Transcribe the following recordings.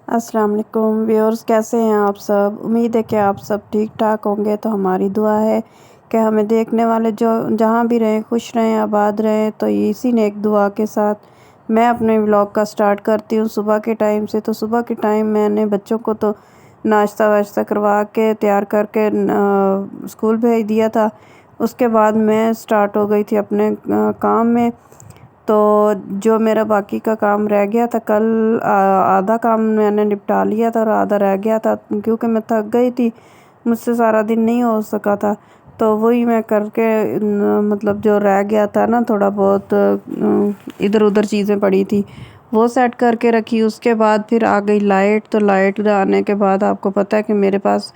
अस्सलाम वालेकुम व्यूअर्स, कैसे हैं आप सब। उम्मीद है कि आप सब ठीक ठाक होंगे। तो हमारी दुआ है कि हमें देखने वाले जो जहाँ भी रहें खुश रहें, आबाद रहें। तो इसी ने एक दुआ के साथ मैं अपने व्लॉग का स्टार्ट करती हूँ सुबह के टाइम से। तो सुबह के टाइम मैंने बच्चों को तो नाश्ता वाश्ता करवा के तैयार करके स्कूल भेज दिया था। उसके बाद मैं स्टार्ट हो गई थी अपने काम में। तो जो मेरा बाकी का काम रह गया था कल, आधा काम मैंने निपटा लिया था और आधा रह गया था क्योंकि मैं थक गई थी, मुझसे सारा दिन नहीं हो सका था। तो वही मैं करके मतलब जो रह गया था ना, थोड़ा बहुत इधर उधर चीज़ें पड़ी थी वो सेट करके रखी। उसके बाद फिर आ गई लाइट। तो लाइट आने के बाद आपको पता है कि मेरे पास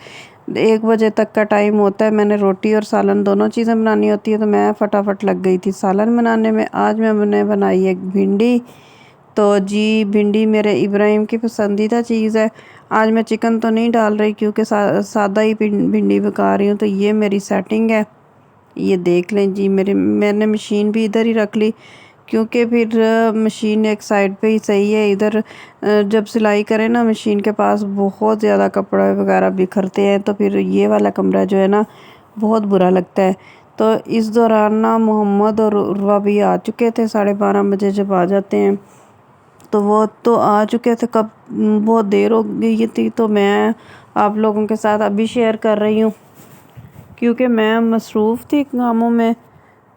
1 बजे तक का टाइम होता है। मैंने रोटी और सालन दोनों चीज़ें बनानी होती है। तो मैं फटाफट लग गई थी सालन बनाने में। आज मैंने बनाई एक भिंडी। तो जी भिंडी मेरे इब्राहिम की पसंदीदा चीज़ है। आज मैं चिकन तो नहीं डाल रही क्योंकि सादा ही भिंडी पका रही हूँ। तो ये मेरी सेटिंग है, ये देख लें जी। मैंने मशीन भी इधर ही रख ली क्योंकि फिर मशीन एक साइड पे ही सही है। इधर जब सिलाई करें ना मशीन के पास बहुत ज़्यादा कपड़े वगैरह बिखरते हैं, तो फिर ये वाला कमरा जो है ना बहुत बुरा लगता है। तो इस दौरान ना मोहम्मद और उर्वा भी आ चुके थे। 12:30 बजे जब आ जाते हैं तो वो तो आ चुके थे कब, बहुत देर हो गई थी। तो मैं आप लोगों के साथ अभी शेयर कर रही हूँ क्योंकि मैं मसरूफ़ थी कामों में।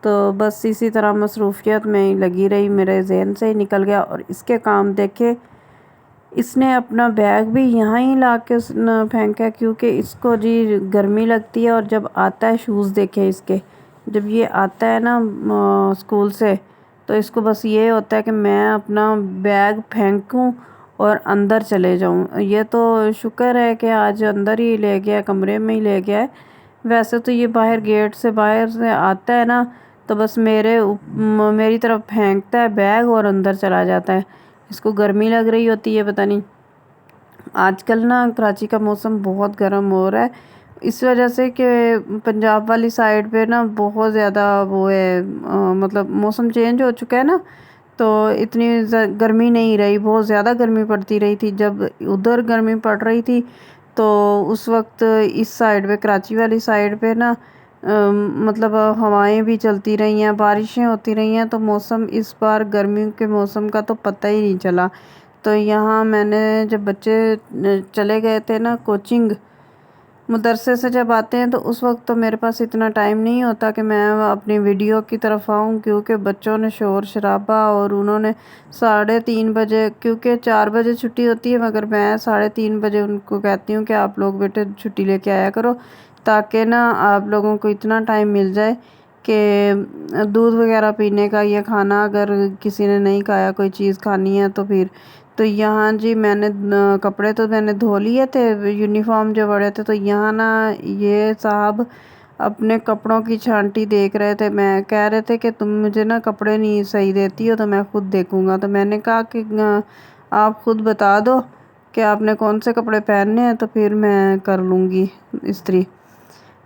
तो बस इसी तरह मसरूफियत में ही लगी रही, मेरे जहन से ही निकल गया। और इसके काम देखे, इसने अपना बैग भी यहाँ ही ला के फेंका क्योंकि इसको जी गर्मी लगती है। और जब आता है शूज़ देखे इसके, जब ये आता है ना स्कूल से, तो इसको बस ये होता है कि मैं अपना बैग फेंकूं और अंदर चले जाऊं। ये तो शुक्र है कि आज अंदर ही ले गया, कमरे में ही ले गया है। वैसे तो ये बाहर गेट से बाहर से आता है ना, तो बस मेरी तरफ फेंकता है बैग और अंदर चला जाता है। इसको गर्मी लग रही होती है पता नहीं। आजकल ना कराची का मौसम बहुत गर्म हो रहा है इस वजह से कि पंजाब वाली साइड पे ना बहुत ज़्यादा वो है, मतलब मौसम चेंज हो चुका है ना। तो इतनी गर्मी नहीं रही, बहुत ज़्यादा गर्मी पड़ती रही थी। जब उधर गर्मी पड़ रही थी तो उस वक्त इस साइड पे, कराची वाली साइड पे ना मतलब हवाएं भी चलती रही हैं, बारिशें होती रही हैं। तो मौसम इस बार गर्मी के मौसम का तो पता ही नहीं चला। तो यहाँ मैंने जब बच्चे चले गए थे ना कोचिंग, मदरसे से जब आते हैं तो उस वक्त तो मेरे पास इतना टाइम नहीं होता कि मैं अपनी वीडियो की तरफ आऊँ क्योंकि बच्चों ने शोर शराबा। और उन्होंने 3:30 बजे, क्योंकि 4 बजे छुट्टी होती है, मगर मैं 3:30 बजे उनको कहती हूँ कि आप लोग बेटे छुट्टी लेके आया करो ताकि ना आप लोगों को इतना टाइम मिल जाए कि दूध वगैरह पीने का, या खाना अगर किसी ने नहीं खाया, कोई चीज़ खानी है तो फिर। तो यहाँ जी मैंने कपड़े तो मैंने धो लिए थे, यूनिफॉर्म जो बड़े थे। तो यहाँ ना ये साहब अपने कपड़ों की छांटी देख रहे थे। मैं कह रहे थे कि तुम मुझे ना कपड़े नहीं सही देती हो तो मैं खुद देखूँगा। तो मैंने कहा कि आप खुद बता दो कि आपने कौन से कपड़े पहनने हैं तो फिर मैं कर लूँगी इस्त्री।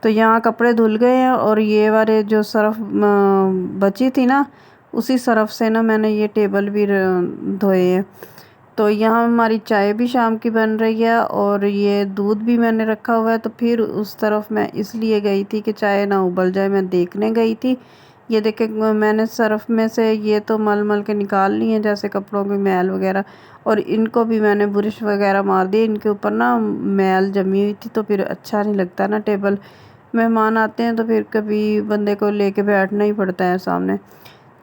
तो यहाँ कपड़े धुल गए हैं और ये वाले जो सरफ़ बची थी ना, उसी सरफ़ से ना मैंने ये टेबल भी धोए हैं। तो यहाँ हमारी चाय भी शाम की बन रही है और ये दूध भी मैंने रखा हुआ है। तो फिर उस तरफ मैं इसलिए गई थी कि चाय ना उबल जाए, मैं देखने गई थी। ये देखे मैंने सरफ़ में से ये तो मल मल के निकाल ली है, जैसे कपड़ों की मैल वगैरह। और इनको भी मैंने बुरश वगैरह मार दी, इनके ऊपर ना मैल जमी हुई थी। तो फिर अच्छा नहीं लगता ना, टेबल मेहमान आते हैं तो फिर कभी बंदे को लेके बैठना ही पड़ता है सामने।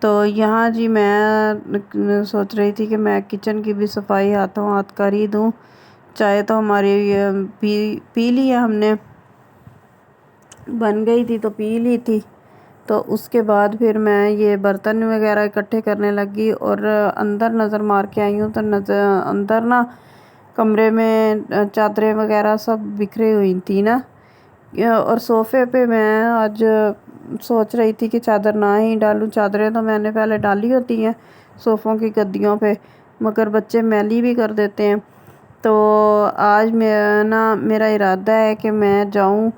तो यहाँ जी मैं सोच रही थी कि मैं किचन की भी सफाई हाथों हाथ कर ही दूँ। चाय तो हमारी पी ली है हमने, बन गई थी तो पी ली थी। तो उसके बाद फिर मैं ये बर्तन वगैरह इकट्ठे करने लगी और अंदर नज़र मार के आई हूँ। तो अंदर ना कमरे में चादरें वगैरह सब बिखरी हुई थी ना। और सोफ़े पे मैं आज सोच रही थी कि चादर ना ही डालूं। चादरें तो मैंने पहले डाली होती हैं सोफ़ों की गद्दियों पे, मगर बच्चे मैली भी कर देते हैं। तो आज मेरा इरादा है कि मैं जाऊं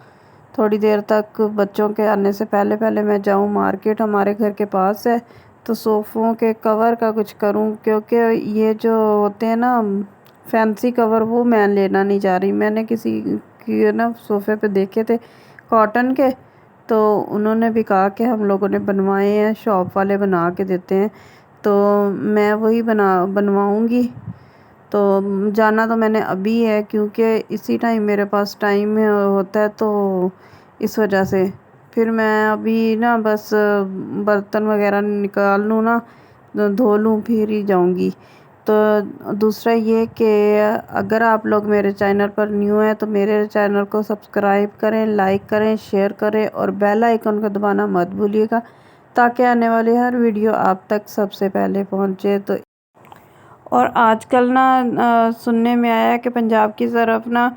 थोड़ी देर तक, बच्चों के आने से पहले पहले मैं जाऊं मार्केट, हमारे घर के पास है। तो सोफ़ों के कवर का कुछ करूं क्योंकि ये जो होते हैं ना फैंसी कवर वो मैं लेना नहीं चाह रही। मैंने किसी की ना सोफ़े पे देखे थे कॉटन के, तो उन्होंने भी कहा कि हम लोगों ने बनवाए हैं, शॉप वाले बना के देते हैं, तो मैं वही बनवाऊँगी। तो जाना तो मैंने अभी है, क्योंकि इसी टाइम मेरे पास टाइम होता है, तो इस वजह से फिर मैं अभी ना बस बर्तन वगैरह निकाल लूँ ना, धो लूँ, फिर ही जाऊँगी। तो दूसरा ये कि अगर आप लोग मेरे चैनल पर न्यू हैं तो मेरे चैनल को सब्सक्राइब करें, लाइक करें, शेयर करें और बेल आइकन को दबाना मत भूलिएगा, ताकि आने वाली हर वीडियो आप तक सबसे पहले पहुंचे। तो और आजकल ना सुनने में आया है कि पंजाब की तरफ ना,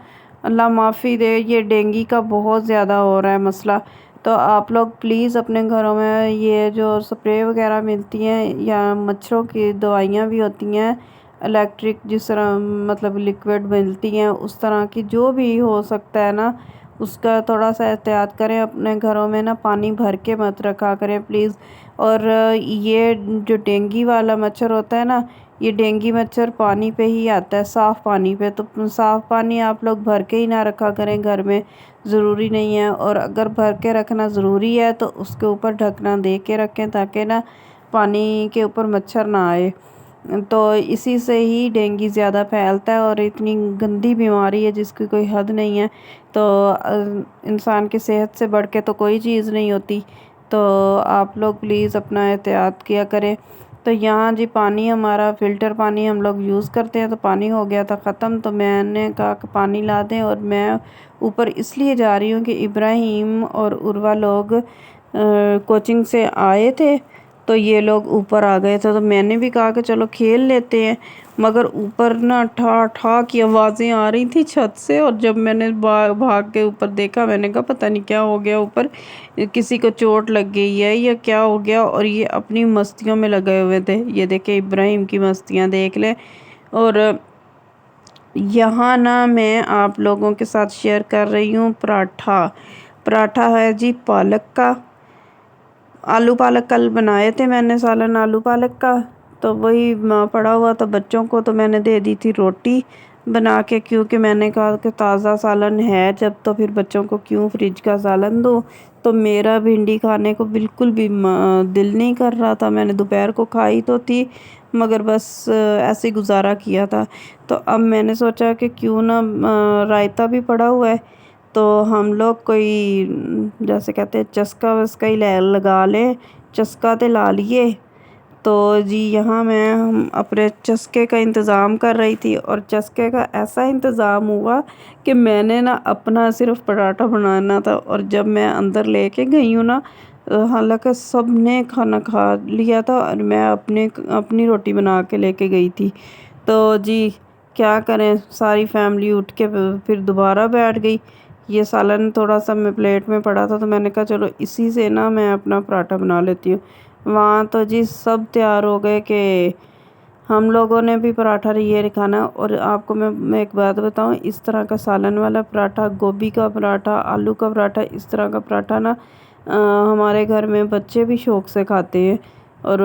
अल्लाह माफ़ी दे, ये डेंगू का बहुत ज़्यादा हो रहा है मसला। तो आप लोग प्लीज़ अपने घरों में ये जो स्प्रे वगैरह मिलती हैं या मच्छरों की दवाइयाँ भी होती हैं इलेक्ट्रिक, जिस तरह मतलब लिक्विड मिलती हैं, उस तरह की जो भी हो सकता है ना, उसका थोड़ा सा एहतियात करें। अपने घरों में ना पानी भर के मत रखा करें प्लीज़। और ये जो डेंगू वाला मच्छर होता है ना, ये डेंगू मच्छर पानी पे ही आता है, साफ़ पानी पे। तो साफ़ पानी आप लोग भर के ही ना रखा करें घर में, ज़रूरी नहीं है। और अगर भर के रखना ज़रूरी है तो उसके ऊपर ढकना दे के रखें, ताकि ना पानी के ऊपर मच्छर ना आए। तो इसी से ही डेंगू ज़्यादा फैलता है, और इतनी गंदी बीमारी है जिसकी कोई हद नहीं है। तो इंसान की सेहत से बढ़ के तो कोई चीज़ नहीं होती। तो आप लोग प्लीज़ अपना एहतियात किया करें। तो यहाँ जी पानी हमारा फ़िल्टर पानी हम लोग यूज़ करते हैं, तो पानी हो गया था ख़त्म, तो मैंने कहा कि पानी ला दें। और मैं ऊपर इसलिए जा रही हूँ कि इब्राहिम और उर्वा लोग कोचिंग से आए थे, तो ये लोग ऊपर आ गए थे, तो मैंने भी कहा कि चलो खेल लेते हैं। मगर ऊपर ना ठा ठा की आवाज़ें आ रही थी छत से, और जब मैंने भाग के ऊपर देखा, मैंने कहा पता नहीं क्या हो गया, ऊपर किसी को चोट लग गई है या क्या हो गया। और ये अपनी मस्तियों में लगे हुए थे। ये देखे इब्राहिम की मस्तियाँ देख ले। और यहाँ ना मैं आप लोगों के साथ शेयर कर रही हूँ पराठा। पराठा है जी पालक का। आलू पालक कल बनाए थे मैंने, सालन आलू पालक का, तो वही पड़ा हुआ था बच्चों को, तो मैंने दे दी थी रोटी बना के, क्योंकि मैंने कहा कि ताज़ा सालन है जब, तो फिर बच्चों को क्यों फ्रिज का सालन दूँ। तो मेरा भिंडी खाने को बिल्कुल भी दिल नहीं कर रहा था। मैंने दोपहर को खाई तो थी, मगर बस ऐसे ही गुजारा किया था। तो अब मैंने सोचा कि क्यों ना रायता भी पड़ा हुआ है, तो हम लोग कोई जैसे कहते हैं चस्का वस्का ही लगा लें, चस्का तो ला लिए। तो जी यहाँ मैं हम अपने चस्के का इंतज़ाम कर रही थी, और चस्के का ऐसा इंतज़ाम हुआ कि मैंने ना अपना सिर्फ पराठा बनाना था, और जब मैं अंदर लेके गई हूँ ना, हालांकि सब ने खाना खा लिया था और मैं अपनी रोटी बना के लेके गई थी। तो जी क्या करें, सारी फैमिली उठ के फिर दोबारा बैठ गई। ये सालन थोड़ा सा मैं प्लेट में पड़ा था, तो मैंने कहा चलो इसी से ना मैं अपना पराठा बना लेती हूँ। वहाँ तो जी सब तैयार हो गए कि हम लोगों ने भी पराठा ये खाना। और आपको मैं एक बात बताऊँ, इस तरह का सालन वाला पराठा, गोभी का पराठा, आलू का पराठा, इस तरह का पराठा ना हमारे घर में बच्चे भी शौक़ से खाते हैं, और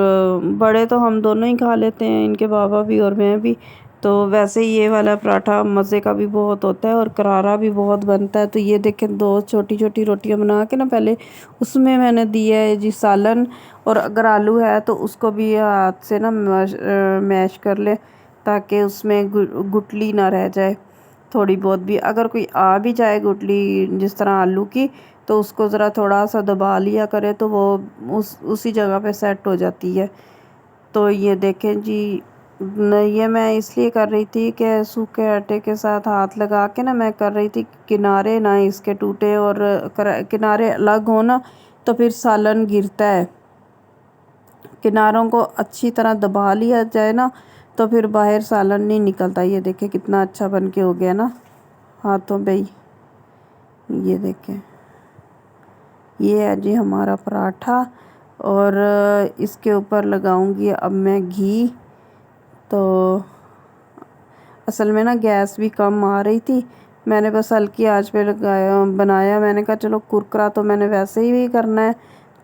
बड़े तो हम दोनों ही खा लेते हैं, इनके बाबा भी और मैं भी। तो वैसे ये वाला पराठा मज़े का भी बहुत होता है और करारा भी बहुत बनता है। तो ये देखें, दो छोटी छोटी रोटियां बना के ना, पहले उसमें मैंने दिया है जी सालन, और अगर आलू है तो उसको भी हाथ से ना मैश कर ले, ताकि उसमें गुठली ना रह जाए। थोड़ी बहुत भी अगर कोई आ भी जाए गुठली जिस तरह आलू की, तो उसको ज़रा थोड़ा सा दबा लिया करे, तो वो उसी जगह पे सेट हो जाती है। तो ये देखें जी, ये मैं इसलिए कर रही थी कि सूखे आटे के साथ हाथ लगा के ना मैं कर रही थी, किनारे ना इसके टूटे, और किनारे अलग हो ना, तो फिर सालन गिरता है। किनारों को अच्छी तरह दबा लिया जाए ना, तो फिर बाहर सालन नहीं निकलता। ये देखें कितना अच्छा बन के हो गया ना हाथों पे ही। ये देखें, ये है जी हमारा पराठा, और इसके ऊपर लगाऊंगी अब मैं घी। तो असल में ना गैस भी कम आ रही थी, मैंने बस हल्की आंच पे लगाया बनाया। मैंने कहा चलो कुरकुरा तो मैंने वैसे ही करना है,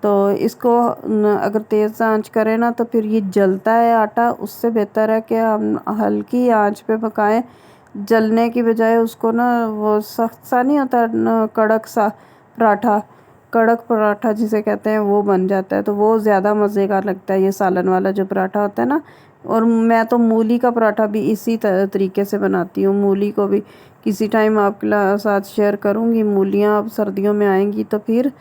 तो इसको अगर तेज़ आंच करें ना तो फिर ये जलता है आटा। उससे बेहतर है कि हम हल्की आंच पे पकाएं, जलने की बजाय उसको ना वो सख्त सा नहीं होता कड़क सा पराठा, कड़क पराठा जिसे कहते हैं वो बन जाता है, तो वो ज़्यादा मज़े का लगता है ये सालन वाला जो पराठा होता है ना। और मैं तो मूली का पराठा भी इसी तरीके से बनाती हूँ। मूली को भी किसी टाइम आपके साथ शेयर करूँगी, मूलियाँ अब सर्दियों में आएंगी तो फिर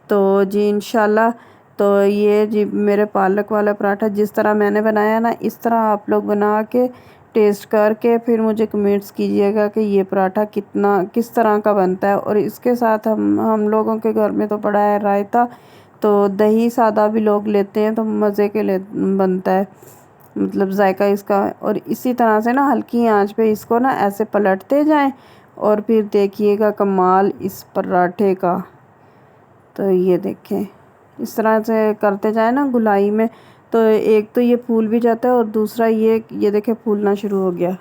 तो जी इंशाल्लाह। तो ये जी मेरे पालक वाला पराठा जिस तरह मैंने बनाया ना, इस तरह आप लोग बना के टेस्ट करके फिर मुझे कमेंट्स कीजिएगा कि ये पराठा कितना किस तरह का बनता है। और इसके साथ हम लोगों के घर में तो पड़ा है रायता, तो दही सादा भी लोग लेते हैं तो मज़े के ले बनता है, मतलब जायका इसका। और इसी तरह से ना हल्की आंच पे इसको ना ऐसे पलटते जाएं और फिर देखिएगा कमाल इस पराठे का। तो ये देखें इस तरह से करते जाए ना गुलाई में, तो एक तो ये फूल भी जाता है और दूसरा ये देखें फूलना शुरू हो गया।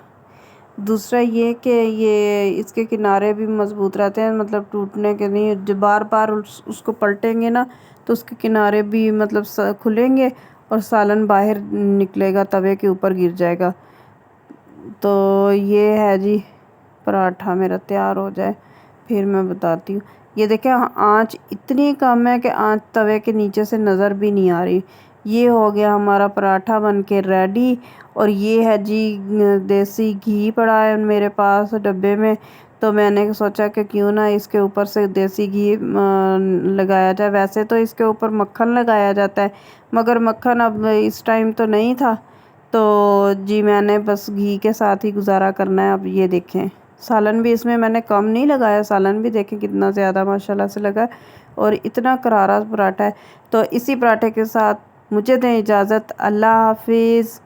दूसरा ये कि ये इसके किनारे भी मज़बूत रहते हैं, मतलब टूटने के नहीं। जब बार बार उसको पलटेंगे ना तो उसके किनारे भी मतलब खुलेंगे और सालन बाहर निकलेगा, तवे के ऊपर गिर जाएगा। तो ये है जी पराठा मेरा तैयार हो जाए फिर मैं बताती हूँ। ये देखें आंच इतनी कम है कि आंच तवे के नीचे से नज़र भी नहीं आ रही। ये हो गया हमारा पराठा बन के रेडी। और ये है जी देसी घी पड़ा है मेरे पास डब्बे में, तो मैंने सोचा कि क्यों ना इसके ऊपर से देसी घी लगाया जाए। वैसे तो इसके ऊपर मक्खन लगाया जाता है, मगर मक्खन अब इस टाइम तो नहीं था, तो जी मैंने बस घी के साथ ही गुजारा करना है। अब ये देखें सालन भी इसमें मैंने कम नहीं लगाया, सालन भी देखें कितना ज़्यादा माशाल्लाह से लगा और इतना करारा पराठा है। तो इसी पराठे के साथ मुझे दें इजाज़त, अल्लाह हाफिज़।